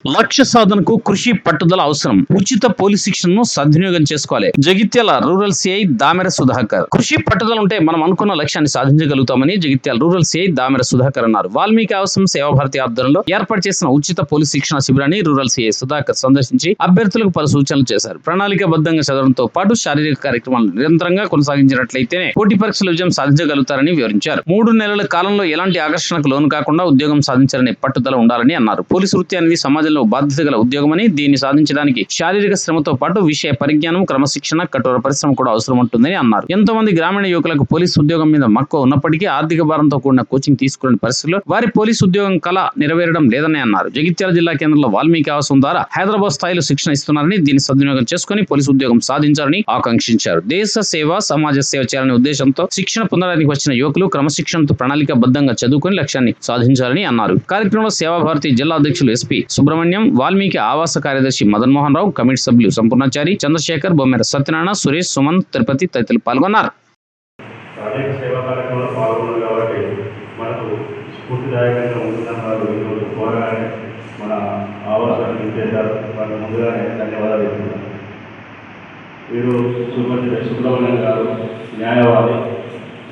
లక్ష్య సాధనకు కృషి పట్టుదల అవసరం. ఉచిత పోలీస్ శిక్షణను సద్వినియోగం చేసుకోవాలి. Jagtial rural CI Damera Sudhakar. కృషి పట్టుదల ఉంటే మనం అనుకున్న లక్ష్యాన్ని సాధించగలుగుతామని జగిత్యాల రూరల్ సిఐ దామెర సుధాకర్ అన్నారు. వాల్మీకి ఆవాసం సేవాభారతి ఆధ్వర్యంలో ఏర్పాటు చేసిన ఉచిత పోలీస్ శిక్షణ శిబిరాన్ని రూరల్ సిఐ సుధాకర్ సందర్శించి అభ్యర్థులకు పలు సూచనలు చేశారు. ప్రణాళికాబద్ధంగా చదవడంతో పాటు శారీరక కార్యక్రమాలను నిరంతరంగా కొనసాగించినట్లయితేనే పోటీ పరీక్షల విజయం సాధించగలుగుతారని వివరించారు. 3 నెలల కాలంలో ఎలాంటి ఆకర్షణకు లోను కాకుండా ఉద్యోగం సాధించాలనే పట్టుదల ఉండాలని అన్నారు. పోలీసు వృత్తి అనేది సమాజంలో బాధ్యత గల ఉద్యోగమని, దీన్ని సాధించడానికి శారీరక శ్రమతో పాటు విషయ పరిజ్ఞానం, క్రమశిక్షణ, కఠోర పరిశ్రమ కూడా అవసరం ఉంటుందని అన్నారు. ఎంతో మంది గ్రామీణ యువకులకు పోలీసు ఉద్యోగం మీద మక్కువ ఉన్నప్పటికీ ఆర్థిక భారంతో కూడిన కోచింగ్ తీసుకునే పరిస్థితుల్లో వారి పోలీసు ఉద్యోగం కళ నెరవేరడం లేదని అన్నారు. జగిత్యాల జిల్లా కేంద్రంలో వాల్మీకి ఆవాసం ద్వారా హైదరాబాద్ స్థాయిలో శిక్షణ ఇస్తున్నారని, దీన్ని సద్వినియోగం చేసుకుని పోలీసు ఉద్యోగం సాధించాలని ఆకాంక్షించారు. దేశ సేవ, సమాజ సేవ చేయాలనే ఉద్దేశంతో శిక్షణ పొందడానికి వచ్చిన యువకులు క్రమశిక్షణతో ప్రణాళికాబద్ధంగా చదువుకుని లక్ష్యాన్ని సాధించాలని అన్నారు. కార్యక్రమంలో సేవాభారతి జిల్లా అధ్యక్షులు ఎస్పీ సుబ్రహ్మణ్యం, వాల్మీకి ఆవాస కార్యదర్శి మదన్ మోహన్ రావు, కమిటీ సభ్యులు సంపూర్ణాచారి, చంద్రశేఖర్, బొమ్మెర సత్యనారాయణ, సురేష్, సుమన్, తిరుపతి తదితరులు పాల్గొన్నారు. సుబ్రహ్మణ్యం గారు న్యాయవాది,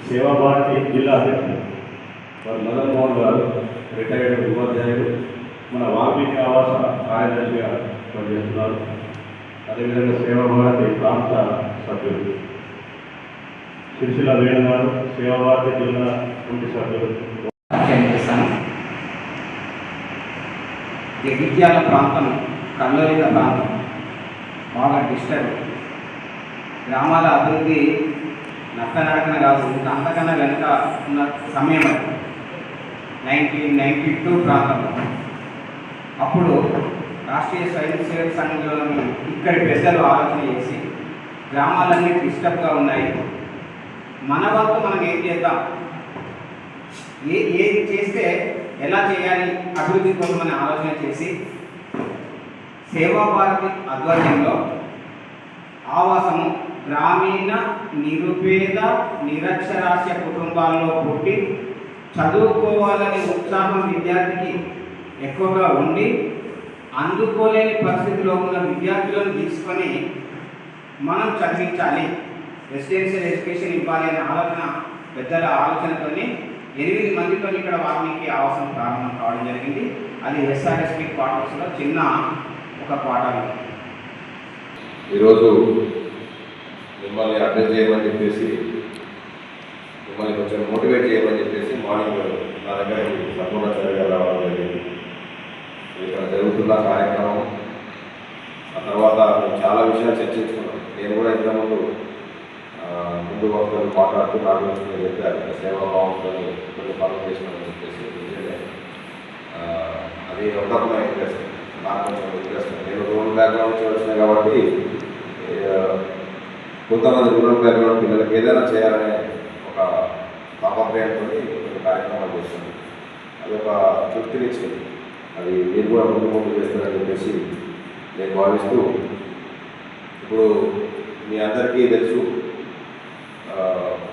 సేవాభారతి జిల్లా అధ్యక్షులు మదన్ మోహన్ గారు రిటైర్డ్ ఉపాధ్యాయులు, మన వాల్మీకి ఆవాస కార్యదర్శిగా పనిచేస్తున్నారు. అదేవిధంగా సేవాభారతి ప్రాంత సభ్యులు సిరిసిల్ల వేణు గారు, సేవాభారతి జిల్లా కమిటీ సభ్యులు. జగిత్యాల ప్రాంతం కల్లోలిత ప్రాంతం, బాగా డిస్టర్బ్. గ్రామాల అభివృద్ధి నత్తనడకన కాదు, ఇంకా అంతకన్నా వెనుక ఉన్న సమయం 1992 ప్రాంతంలో. అప్పుడు రాష్ట్రీయ స్వయం సేవక సంఘంలోని ఇక్కడి పెద్దలు ఆలోచన చేసి గ్రామాలన్నీ డిస్టర్బ్గా ఉన్నాయి, మన వంతు మనం ఏం చేద్దాం, ఏది చేస్తే ఎలా చేయాలి అభివృద్ధి కోసం అని ఆలోచన చేసి సేవాభారతి ఆధ్వర్యంలో ఆవాసము గ్రామీణ నిరుపేద నిరక్షరాస్య కుటుంబాల్లో పుట్టి చదువుకోవాలనే ఉత్సాహం విద్యార్థికి ఎక్కువగా ఉండి అందుకోలేని పరిస్థితిలో ఉన్న విద్యార్థులను తీసుకొని మనం చదివించాలి, రెసిడెన్షియల్ ఎడ్యుకేషన్ ఇవ్వాలి అనే ఆలోచన పెద్దల ఆలోచనతో 8 మందితో ఇక్కడ వాల్మీకి ఆవాసం ప్రారంభం కావడం జరిగింది. అది ఎస్ఆర్ఎస్పి క్వార్టర్స్లో చిన్న ఒక క్వార్టర్. ఈరోజు మిమ్మల్ని అడ్రస్ చేయమని చెప్పేసి, మిమ్మల్ని కొంచెం మోటివేట్ చేయమని చెప్పేసి మార్నింగ్ నా దగ్గర సంపూర్ణాచార్య గారు రావడం జరిగింది. ఇక్కడ జరుగుతున్న కార్యక్రమం, ఆ తర్వాత మేము చాలా విషయాలు చర్చించుకున్నాం. నేను కూడా ఇంతకుముందు ముందు వక్తలు మాట్లాడుతూ నా గురించి నేను చెప్పాను, సేవాభావంతో కొన్ని పనులు చేసినామని చెప్పేసి. అది ఒకప్పుడు ఇంట్రెస్ట్, నాకు కొంచెం ఇంట్రెస్ట్. నేను రూరల్ బ్యాక్గ్రౌండ్ నుంచి వచ్చినాయి కాబట్టి కొంతమంది రూరల్ బ్యాక్గ్రౌండ్ పిల్లలకి ఏదైనా చేయాలనే ఒక తాపత్రయంతో కొన్ని కార్యక్రమాలు చేస్తుంది. అది ఒక తృప్తినిచ్చింది. అది మీరు కూడా ముందు చేస్తారని చెప్పేసి నేను భావిస్తూ, ఇప్పుడు మీ అందరికీ తెలుసు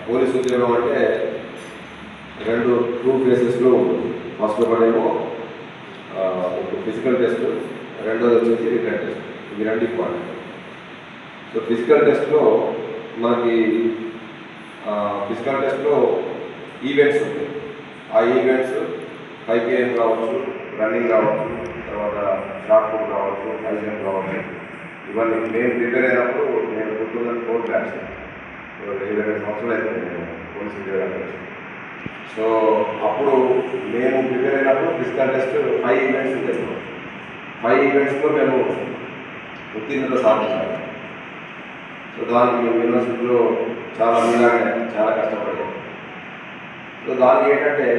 పోలీసు ఉద్యోగం అంటే 2 ఫేసెస్లో ఉంటుంది. ఫస్ట్ ఒకటేమో ఫిజికల్ టెస్ట్, రెండోది వచ్చేసి రిటర్న్ టెస్ట్. ఇవి 2 ఇంపార్టెంట్. సో ఫిజికల్ టెస్ట్లో మనకి ఫిజికల్ టెస్ట్లో ఈవెంట్స్ ఉంటాయి. ఆ ఈవెంట్స్ 5 km కావచ్చు, రన్నింగ్ కావచ్చు, తర్వాత షార్ట్ పుట్ కావచ్చు, హై జంప్ కావచ్చు. ఇవన్నీ నేను ప్రిపేర్ అయినప్పుడు నేను 2004 బ్యాచ్, 22 సంవత్సరాలు అయితే నేను పోలీసు ఉద్యోగానికి వచ్చి. సో అప్పుడు మేము ప్రిపేర్ అయినప్పుడు ఫిజికల్ టెస్ట్ 5 ఈవెంట్స్ ఉంటాయి. 5 ఈవెంట్స్లో మేము ఉత్తీర్ణత సాధించాలి. సో దానికి మేము యూనివర్సిటీలో చాలా మీలాగానే చాలా కష్టపడాము. సో దానికి ఏంటంటే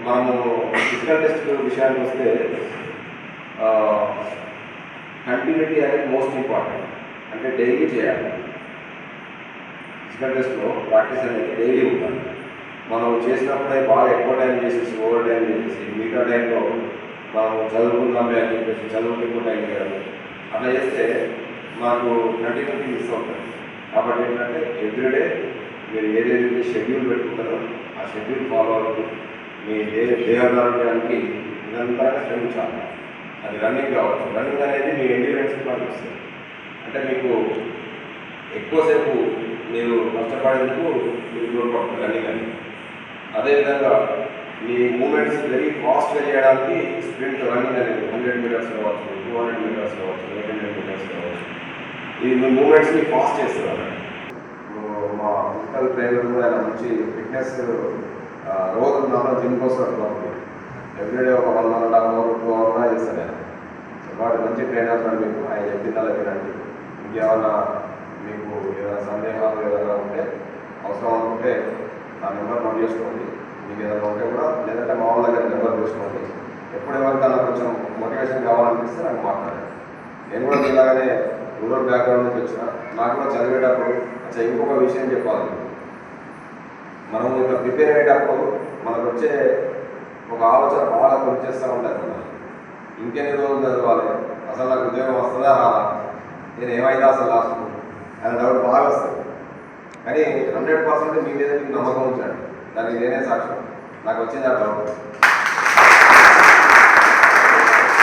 మనము ఫిజికల్ టెస్ట్ విషయానికి వస్తే కంటిన్యూటీ అనేది మోస్ట్ ఇంపార్టెంట్. అంటే డైలీ చేయాలి. ఫిజికల్ టెస్ట్లో ప్రాక్టీస్ అనేది డైలీ ఉండాలి. మనం చేసినప్పుడే బాగా ఎక్కువ టైం చేసేసి ఓవర్ టైం చేసేసి మిగతా టైంలో మనం చదువుకుందామే అని చెప్పేసి చదువుకు ఎక్కువ టైం చేయాలి. అట్లా చేస్తే మాకు కంటిన్యూటీ మిస్ అవుతుంది. కాబట్టి ఏంటంటే ఎవ్రీడే మీరు ఏదైతే షెడ్యూల్ పెట్టుకుంటారో ఆ షెడ్యూల్ ఫాలో అవుతూ మీ దేహారోగ్యానికి నిరంతరంగా శ్రమించాలి. అది రన్నింగ్ కావచ్చు. రన్నింగ్ అనేది మీ ఎండ్యూరెన్స్ వస్తుంది. అంటే మీకు ఎక్కువసేపు మీరు కష్టపడేందుకు మీకు తోడ్పడుతుంది రన్నింగ్ అనేది. అదేవిధంగా మీ మూమెంట్స్ వెరీ ఫాస్ట్గా చేయడానికి స్ప్రింట్ రన్నింగ్ అనేది 100 మీటర్స్ కావచ్చు, 200 మీటర్స్ కావచ్చు, 800 మీటర్స్ కావచ్చు. ఇది మీ మూమెంట్స్ని ఫాస్ట్ చేస్తుంది అన్నమాట. మా ఫిజికల్ ట్రైనర్ కూడా ఆయన మంచి ఫిట్నెస్ రోజు నాలుగు జిమ్కి వస్తారు. ఎవ్రీడే ఒక 1.5 hour 2 hours చేస్తాను నేను. వాడు మంచి ట్రైనర్ సార్. మీకు ఆయన చెప్పిందా వినండి. ఇంకేమైనా మీకు ఏదైనా సందేహాలు ఏదైనా ఉంటే అవసరం అనుకుంటే నా నెంబర్ నోట్ చేసుకోండి. మీకు ఏదైనా ఉంటే కూడా, లేదంటే మా వాళ్ళ దగ్గర నెంబర్ తీసుకోండి. ఎప్పుడు ఎవరికైనా కొంచెం మోటివేషన్ కావాలనిపిస్తే నాకు మాట్లాడండి. నేను కూడా ఇలాగనే రూరల్ బ్యాక్గ్రౌండ్ నుంచి వచ్చిన. నాకు కూడా చదివేటప్పుడు ఇంకొక విషయం చెప్పాలి. మనం ఇట్లా ప్రిపేర్ అయ్యేటప్పుడు మనకు వచ్చే ఒక ఆలోచన బాగా పనిచేస్తూ ఉంటుంది. మనం ఇంకెన్ని రోజులు చదవాలి, అసలు నాకు ఉద్యోగం వస్తుందా రాదా, నేను ఏమైతే అసలు లాస్ట్ అని డౌట్ బాగా వస్తుంది. కానీ 100% మీ మీద మీకు నమ్మకం ఉంచండి. దానికి నేనే సాక్ష్యం. నాకు వచ్చింది ఆ డౌట్.